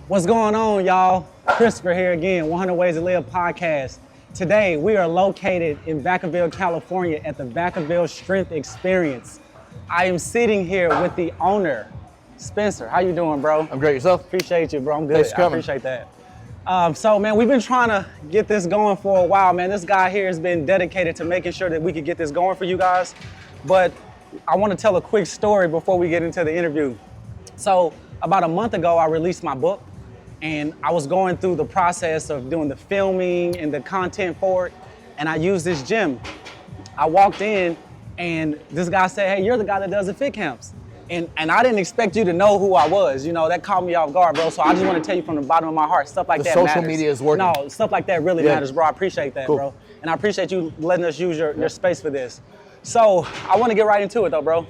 What's going on, y'all? Christopher here again, 100 Ways to Live podcast. Today, we are located in Vacaville, California at the Vacaville Strength Experience. I am sitting here with the owner, Spencer. How you doing, bro? I'm great. Yourself? Appreciate you, bro. I'm good. Thanks for coming. I appreciate that. So, man, we've been trying to get this going for a while, man. This guy here has been dedicated to making sure that we could get this going for you guys. But I want to tell a quick story before we get into the interview. So, about a month ago, I released my book. And I was going through the process of doing the filming and the content for it, and I used this gym. I walked in, and this guy said, "Hey, you're the guy that does the fit camps." And I didn't expect you to know who I was. You know, that caught me off guard, bro. So I just want to tell you from the bottom of my heart, stuff like that matters. Social media is working. No, stuff like that really matters, bro. I appreciate that, Cool. bro. And I appreciate you letting us use your space for this. So I want to get right into it, though, bro.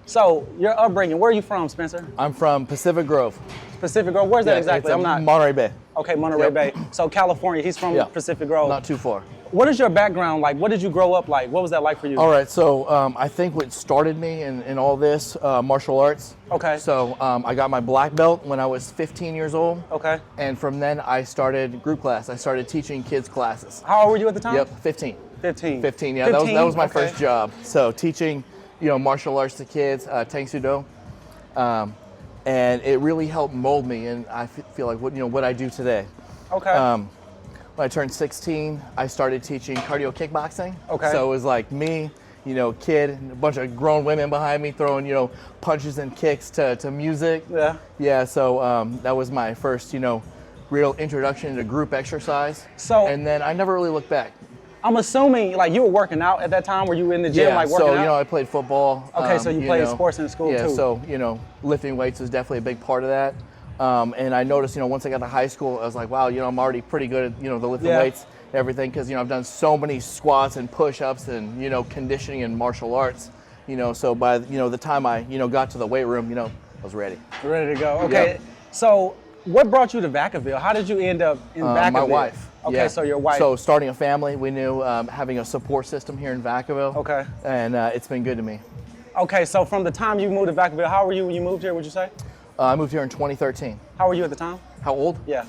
So your upbringing, where are you from, Spencer? I'm from Pacific Grove. Pacific Grove, where's that exactly? It's Monterey Bay. Okay, Monterey Yep. Bay. So California, he's from Pacific Grove. Not too far. What is your background like? What did you grow up like? What was that like for you? All right, so I think what started me in all this, martial arts. Okay. So I got my black belt when I was 15 years old. Okay. And from then I started group class. I started teaching kids classes. How old were you at the time? Yep, 15. 15. 15, yeah, that was my first job. So teaching, martial arts to kids, Tang Soo Do. And it really helped mold me, and I feel like what I do today. Okay. When I turned 16, I started teaching cardio kickboxing. Okay. So it was like me, kid, and a bunch of grown women behind me throwing, punches and kicks to music. Yeah. Yeah. So that was my first, real introduction to group exercise. So- and then I never really looked back. I'm assuming like you were working out at that time. Were you in the gym like working out? So I played football. Okay, so you played sports in school too. Yeah, so lifting weights was definitely a big part of that. And I noticed, once I got to high school, I was like, wow, I'm already pretty good at, the lifting weights, everything, because I've done so many squats and push-ups and conditioning and martial arts. So by the time I got to the weight room, I was ready. Ready to go. Okay. Yeah. So what brought you to Vacaville? How did you end up in Vacaville? My wife. Okay, yeah. so your wife. So starting a family, we knew having a support system here in Vacaville. Okay. And it's been good to me. Okay, so from the time you moved to Vacaville, how were you when you moved here, would you say? I moved here in 2013. How were you at the time? How old? Yeah.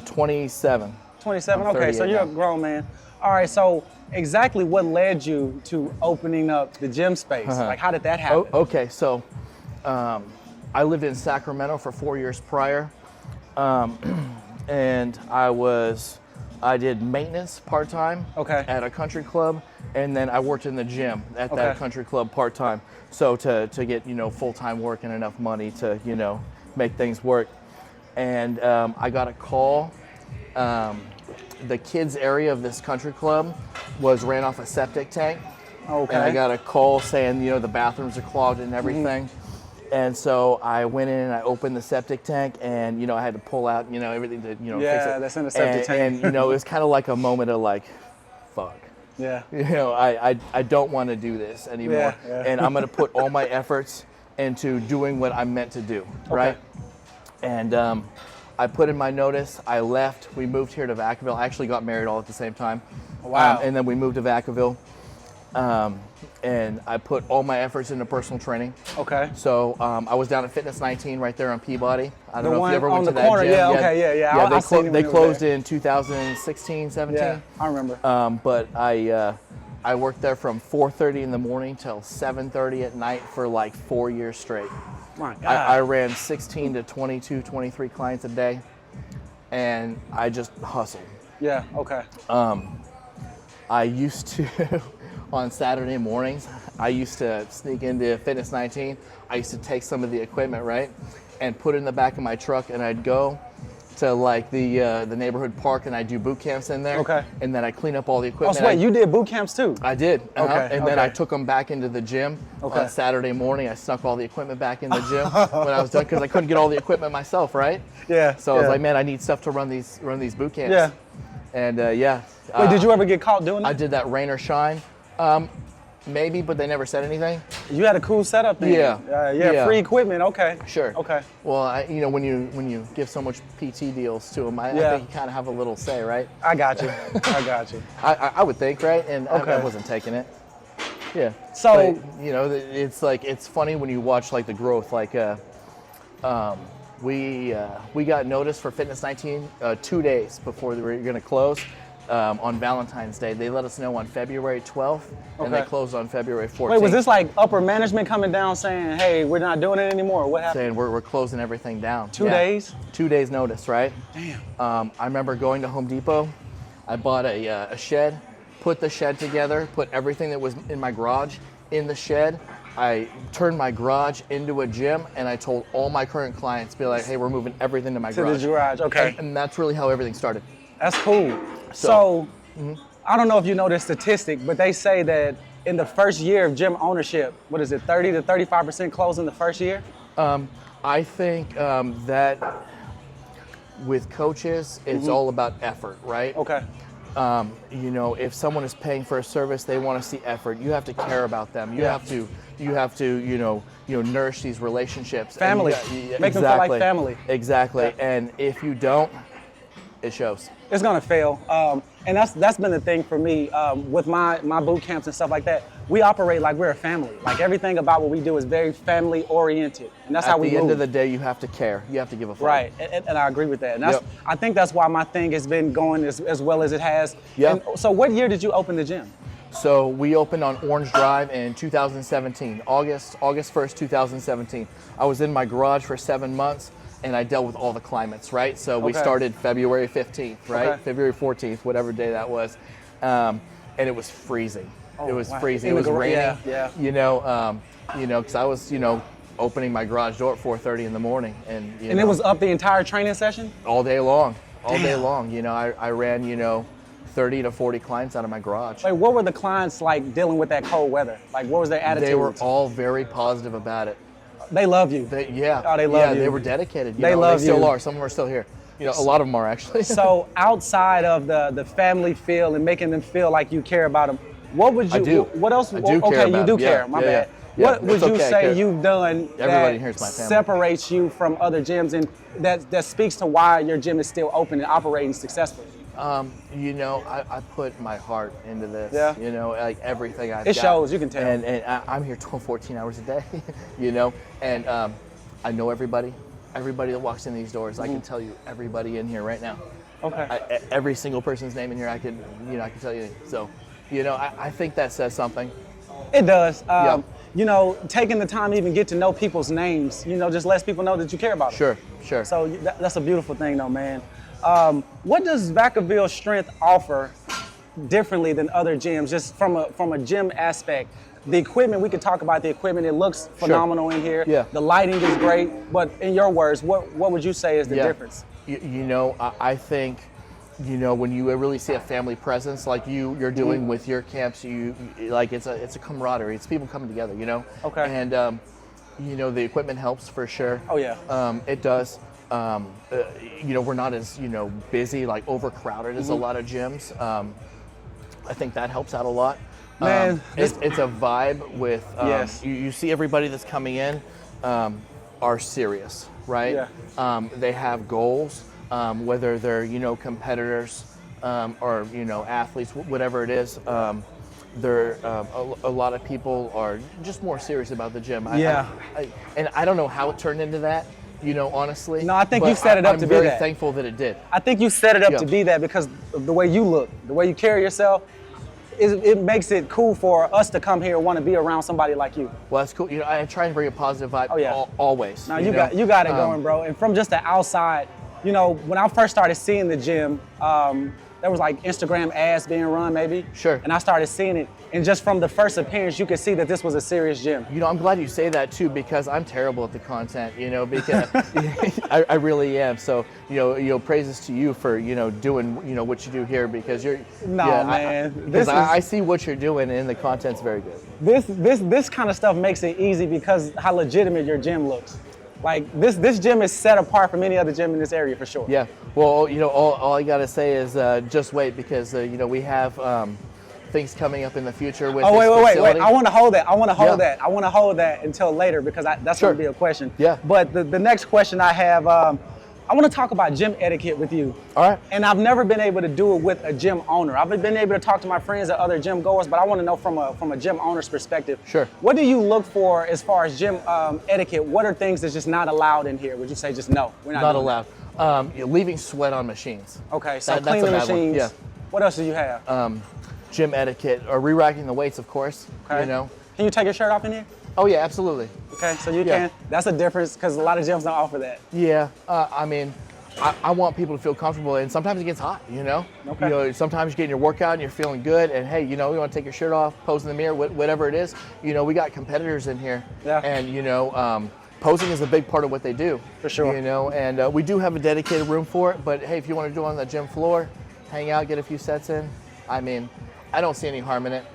27. 27, I'm okay, so 38 you're a now. grown man. All right, so exactly what led you to opening up the gym space? Like, how did that happen? Okay, so I lived in Sacramento for 4 years prior, and I did maintenance part-time at a country club, and then I worked in the gym at that country club part-time. So to get, full-time work and enough money to, make things work. And I got a call. The kids area of this country club ran off a septic tank. Okay. And I got a call saying, the bathrooms are clogged and everything. And so I went in and I opened the septic tank, and I had to pull out everything to fix it. Yeah, that's in the septic tank. And it was kind of like a moment of like, fuck. Yeah. I don't want to do this anymore, and I'm going to put all my efforts into doing what I'm meant to do, right? And I put in my notice. I left. We moved here to Vacaville. I actually got married all at the same time. Wow. And then we moved to Vacaville. And I put all my efforts into personal training. Okay. So I was down at Fitness 19 right there on Peabody. I don't know if you ever on went to the that corner, gym. Yeah, They closed in 2016, 17. Yeah, I remember. But I worked there from 4:30 in the morning till 7:30 at night for like 4 years straight. My God. I ran 16 to 22, 23 clients a day, and I just hustled. Yeah, okay. I used to, on Saturday mornings, I used to sneak into Fitness 19. I used to take some of the equipment, right, and put it in the back of my truck, and I'd go to like the neighborhood park, and I'd do boot camps in there. Okay. And then I clean up all the Oh, equipment. so wait, you did boot camps too? I did. Okay, And then I took them back into the gym on Saturday morning. I snuck all the equipment back in the gym when I was done, because I couldn't get all the equipment myself, right? Yeah. So I was like, man, I need stuff to run these boot camps. Yeah. And Wait, did you ever get caught doing that? I did that rain or shine. Maybe, but they never said anything. You had a cool setup then. Yeah. Free equipment. Okay. Sure. Okay. Well, when you give so much PT deals to them, I think you kind of have a little say, right? I got you. I got you. I would think, right? And Okay. I wasn't taking it. Yeah. So but, it's like, it's funny when you watch like the growth, like We got notice for Fitness 19 2 days before we were going to close on Valentine's Day. They let us know on February 12th, and they closed on February 14th. Wait, was this like upper management coming down saying, hey, we're not doing it anymore? What happened? Saying we're closing everything down. 2 days? 2 days notice, right? Damn. I remember going to Home Depot. I bought a shed, put the shed together, put everything that was in my garage in the shed. I turned my garage into a gym, and I told all my current clients, be like, hey, we're moving everything to my garage. To the garage, okay. And that's really how everything started. That's cool. So I don't know if you know this statistic, but they say that in the first year of gym ownership, what is it, 30 to 35% close in the first year? I think that with coaches, it's all about effort, right? Okay. You know, if someone is paying for a service, they want to see effort. You have to care about them. You have to, you know, nourish these relationships. Family. Make them feel like family. Exactly. Yeah. And if you don't, it shows. It's gonna fail. And that's been the thing for me with my boot camps and stuff like that. We operate like we're a family. Like everything about what we do is very family oriented, and that's how we move. At the end of the day, you have to care. You have to give a fuck. Right, and I agree with that. And that's, I think that's why my thing has been going as well as it has. Yeah. So what year did you open the gym? So we opened on Orange Drive in 2017, August 1st, 2017. I was in my garage for 7 months, and I dealt with all the climates, right? So we started February 15th, right? February 14th, whatever day that was. And it was freezing. It was freezing. It was raining. Yeah. You know, because I was, opening my garage door at 4:30 in the morning, and it was up the entire training session? All day long. All day long. You know, I ran, 30 to 40 clients out of my garage. Wait, what were the clients like dealing with that cold weather? Like, what was their attitude? They were all very positive about it. They love you. Oh, they love you. They were dedicated. They love you. They still are. Some of them are still here. A lot of them are actually. So outside of the family feel and making them feel like you care about them, what would you? I do. What else? I do care okay, about you do them. care. My bad. Yeah. What would you say you've done Everybody that here's my family. separates you from other gyms and that speaks to why your gym is still open and operating successfully? I put my heart into this. Yeah. Like everything I've got. It shows, you can tell. And I'm here 12, 14 hours a day, and I know everybody. Everybody that walks in these doors, I can tell you everybody in here right now. Okay. Every single person's name in here, I can tell you. So, I think that says something. It does. Taking the time to even get to know people's names, just lets people know that you care about them. Sure. So that's a beautiful thing though, man. What does Vacaville Strength offer differently than other gyms, just from a gym aspect? The equipment, we could talk about the equipment. It looks phenomenal in here. Yeah. The lighting is great. But in your words, what would you say is the difference? I think, when you really see a family presence like you're doing with your camps, it's a camaraderie. It's people coming together, Okay. And, the equipment helps for sure. Oh, yeah. It does. We're not as, busy, like overcrowded as a lot of gyms. I think that helps out a lot. Man, it's a vibe with, yes. you see everybody that's coming in are serious, right? Yeah. They have goals, whether they're, competitors or, athletes, whatever it is. A lot of people are just more serious about the gym. And I don't know how it turned into that, honestly. No, I think you set it up to be that. I'm very thankful that it did. I think you set it up to be that because of the way you look, the way you carry yourself. It makes it cool for us to come here and want to be around somebody like you. Well, that's cool. I try and bring a positive vibe always. No, you got it going, bro. And from just the outside, when I first started seeing the gym, there was like Instagram ads being run maybe. Sure. And I started seeing it. And just from the first appearance, you could see that this was a serious gym. I'm glad you say that too, because I'm terrible at the content, because I really am. So, praises to you for, doing, what you do here, because you're, man. Because I see what you're doing and the content's very good. This kind of stuff makes it easy because how legitimate your gym looks. Like this gym is set apart from any other gym in this area for sure. Yeah. Well, all I gotta say is just wait, because we have things coming up in the future with. Wait! I want to hold that. I want to hold that until later because that's going to be a question. Yeah. But the next question I have, I want to talk about gym etiquette with you. All right. And I've never been able to do it with a gym owner. I've been able to talk to my friends at other gym goers, but I want to know from a gym owner's perspective. Sure. What do you look for as far as gym etiquette? What are things that's just not allowed in here? Would you say just no, we're not allowed? You're leaving sweat on machines. Okay, so cleaning machines. Yeah. What else do you have? Gym etiquette, or re-racking the weights, of course. Okay. You know. Can you take your shirt off in here? Oh yeah, absolutely. Okay, so you can. That's a difference because a lot of gyms don't offer that. Yeah, I mean, I want people to feel comfortable, and sometimes it gets hot, you know? Okay. You know, sometimes you're getting your workout and you're feeling good, and hey, you know, you want to take your shirt off, pose in the mirror, whatever it is. You know, we got competitors in here, and you know, posing is a big part of what they do. For sure. You know, and we do have a dedicated room for it, but hey, if you want to do it on the gym floor, hang out, get a few sets in, I mean, I don't see any harm in it.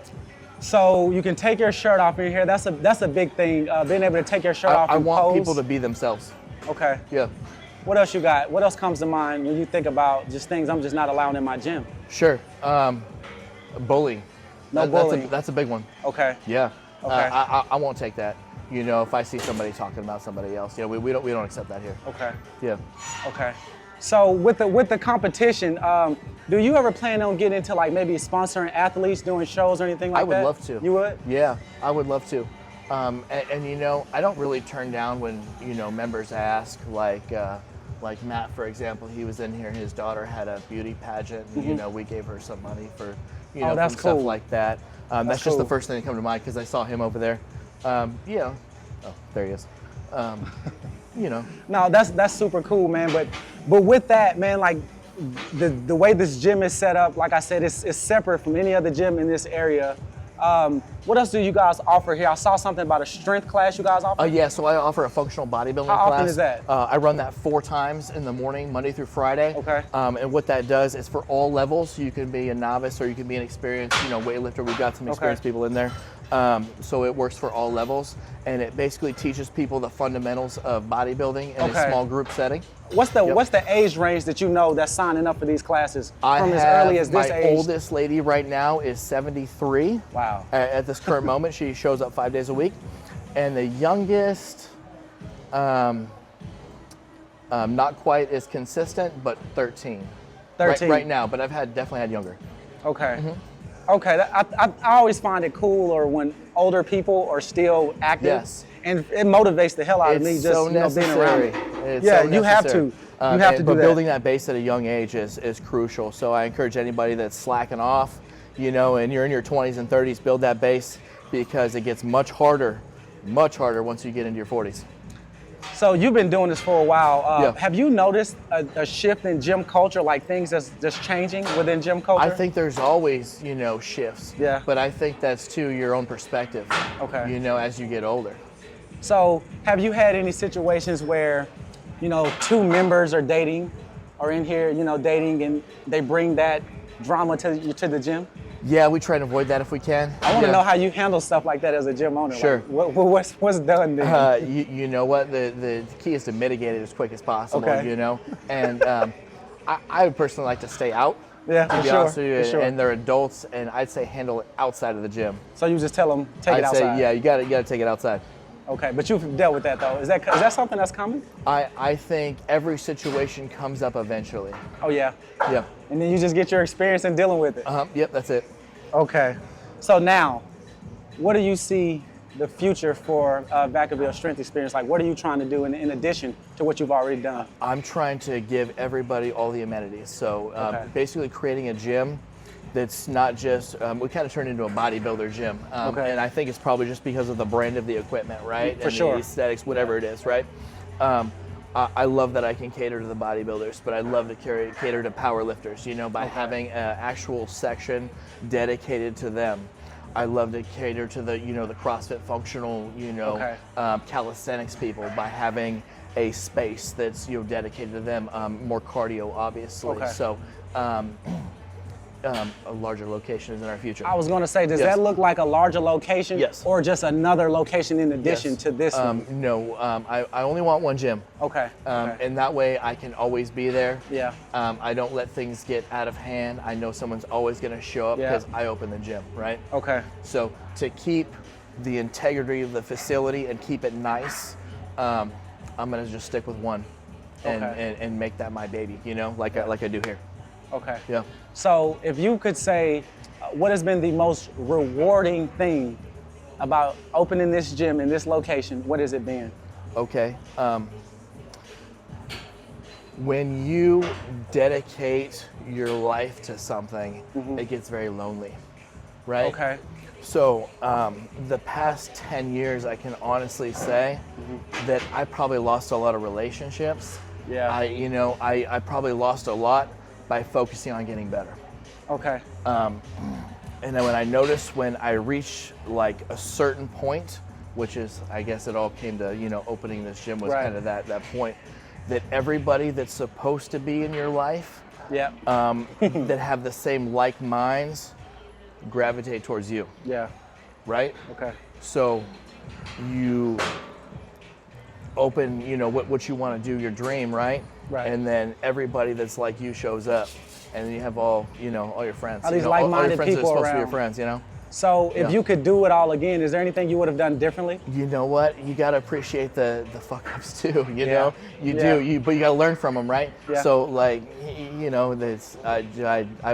So you can take your shirt off in here. That's a big thing. Being able to take your shirt off. I and want pose. people to be themselves. Okay. Yeah. What else you got? What else comes to mind when you think about just things I'm just not allowing in my gym? Sure. Bullying. No bullying. That's a big one. Okay. Yeah. Okay. I won't take that. You know, if I see somebody talking about somebody else, you know, we don't accept that here. Okay. Yeah. Okay. So with the competition, do you ever plan on getting into like maybe sponsoring athletes, doing shows or anything like that? I would love to. You would? Yeah, I would love to. And you know, I don't really turn down when, you know, members ask, like Matt, for example, he was in here, his daughter had a beauty pageant, and, you know, we gave her some money for, you know, that's stuff cool. like that. That's just cool. the first thing that come to mind because I saw him over there. Yeah. Oh, there he is. You know. No, that's super cool, man. But with that, man, like the way this gym is set up, like I said, it's separate from any other gym in this area. What else do you guys offer here? I saw something about a strength class you guys offer. Yeah, so I offer a functional bodybuilding class. How often is that? I run that 4 times in the morning, Monday through Friday. Okay. And what that does is for all levels. You can be a novice or you can be an experienced, you know, weightlifter. We've got some experienced people in there. So it works for all levels, and it basically teaches people the fundamentals of bodybuilding in a small group setting. What's the age range that you know that's signing up for these classes from as early as this age? My oldest lady right now is 73. Wow. At this current moment, she shows up 5 days a week, and the youngest, not quite as consistent, but 13. 13 right now, but I've definitely had younger. Okay. Mm-hmm. Okay, I always find it cool or when older people are still active. Yes. And it motivates the hell out of me just so being around it. It's yeah, so you have to. You have to do but that. building that base at a young age is crucial. So I encourage anybody that's slacking off, you know, and you're in your 20s and 30s, build that base because it gets much harder once you get into your 40s. So you've been doing this for a while. Yeah. Have you noticed a shift in gym culture, like things that's just changing within gym culture? I think there's always, you know, shifts. Yeah. But I think that's to your own perspective. Okay. You know, as you get older. So have you had any situations where, you know, 2 members are dating or in here, you know, dating and they bring that drama to the gym? Yeah, we try to avoid that if we can. I want to know how you handle stuff like that as a gym owner. Sure. Like, what's done there? You know what? The key is to mitigate it as quick as possible. Okay. You know, and I would personally like to stay out. Yeah, to be honest with you, and they're adults, and I'd say handle it outside of the gym. So you just tell them take it outside. I'd say yeah, you got to take it outside. Okay, but you've dealt with that though. Is that something that's common? I think every situation comes up eventually. Oh yeah. Yeah. And then you just get your experience in dealing with it. Yep, that's it. Okay. So now, what do you see the future for Vacaville Strength Experience? Like, what are you trying to do in addition to what you've already done? I'm trying to give everybody all the amenities. So basically creating a gym that's not just, we kind of turned into a bodybuilder gym. And I think it's probably just because of the brand of the equipment, right? For sure. The aesthetics, whatever it is, right? I love that I can cater to the bodybuilders, but I love to cater to power lifters, you know, by having an actual section dedicated to them. I love to cater to the, you know, the CrossFit functional, you know, calisthenics people by having a space that's, you know, dedicated to them. More cardio, obviously. So a larger location is in our future. I was going to say, does that look like a larger location? Yes. Or just another location in addition to this one? No, I only want one gym. Okay. And that way I can always be there. Yeah. I don't let things get out of hand. I know someone's always going to show up because I open the gym, right? Okay. So to keep the integrity of the facility and keep it nice, I'm going to just stick with one. and make that my baby, you know, like I do here. Okay. Yeah. So if you could say, what has been the most rewarding thing about opening this gym in this location, what has it been? Okay. When you dedicate your life to something, it gets very lonely, right? Okay. So the past 10 years, I can honestly say that I probably lost a lot of relationships. Yeah. I probably lost a lot by focusing on getting better. Okay. And then when I noticed when I reached like a certain point, which is, I guess it all came to, opening this gym was kind of that point, that everybody that's supposed to be in your life, that have the same like minds, gravitate towards you. Yeah. Right? Okay. So you open, what you want to do, your dream, right? Right. And then everybody that's like you shows up, and then you have all your friends. All these like-minded all your friends people are supposed around. to be your friends, So if you could do it all again, is there anything you would have done differently? You know what? You got to appreciate the fuck-ups too, know? You Yeah. do, but you got to learn from them, right? Yeah. So I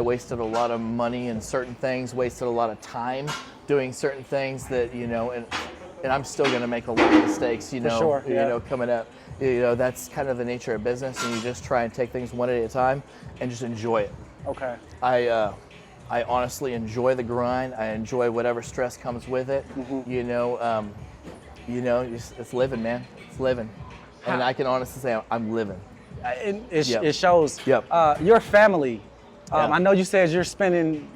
wasted a lot of money in certain things, wasted a lot of time doing certain things that, and I'm still going to make a lot of mistakes, sure, coming up. That's kind of the nature of business, and you just try and take things one at a time and just enjoy it. Okay. I honestly enjoy the grind. I enjoy whatever stress comes with it. It's living, man. It's living. And I can honestly say I'm living. It shows. Yep. Your family. I know you said you're spending,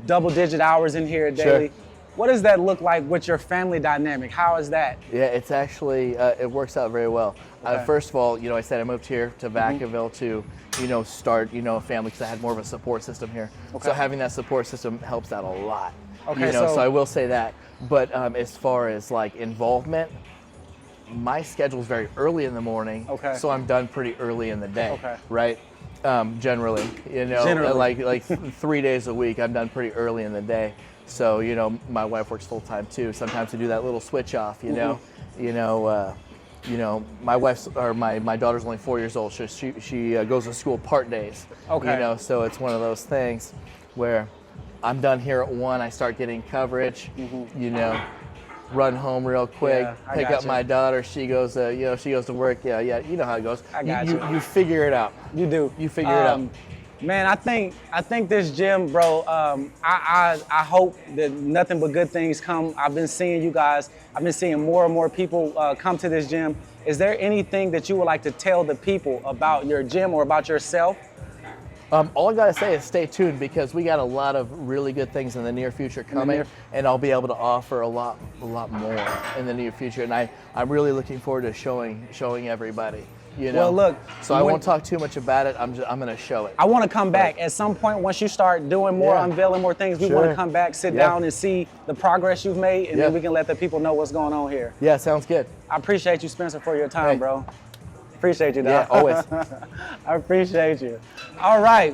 double-digit hours in here daily. Sure. What does that look like with your family dynamic? How is that? Yeah, it's actually, it works out very well. Okay. First of all, I said I moved here to Vacaville to, start, a family because I had more of a support system here. Okay. So having that support system helps out a lot. Okay, so I will say that. But as far as like involvement, my schedule is very early in the morning. Okay. So I'm done pretty early in the day. Okay. Right? Generally, like 3 days a week, I'm done pretty early in the day. So, my wife works full time too. Sometimes we do that little switch off, my wife's or my daughter's only 4 years old, so she goes to school part days. Okay. So it's one of those things where I'm done here at 1, I start getting coverage, run home real quick, pick up my daughter, she goes to work. Yeah, you know how it goes. I got you. You figure it out. You do. You figure it out. Man, I think this gym, bro, I hope that nothing but good things come. I've been seeing you guys, I've been seeing more and more people come to this gym. Is there anything that you would like to tell the people about your gym or about yourself? All I gotta say is stay tuned because we got a lot of really good things in the near future coming, and I'll be able to offer a lot more in the near future. And I'm really looking forward to showing everybody. Well, look. So I won't talk too much about it. I'm going to show it. I want to come back at some point once you start doing more, unveiling more things. We want to come back, sit down, and see the progress you've made, and then we can let the people know what's going on here. Yeah, sounds good. I appreciate you, Spencer, for your time, bro. Appreciate you, dog. Yeah, always. I appreciate you. All right.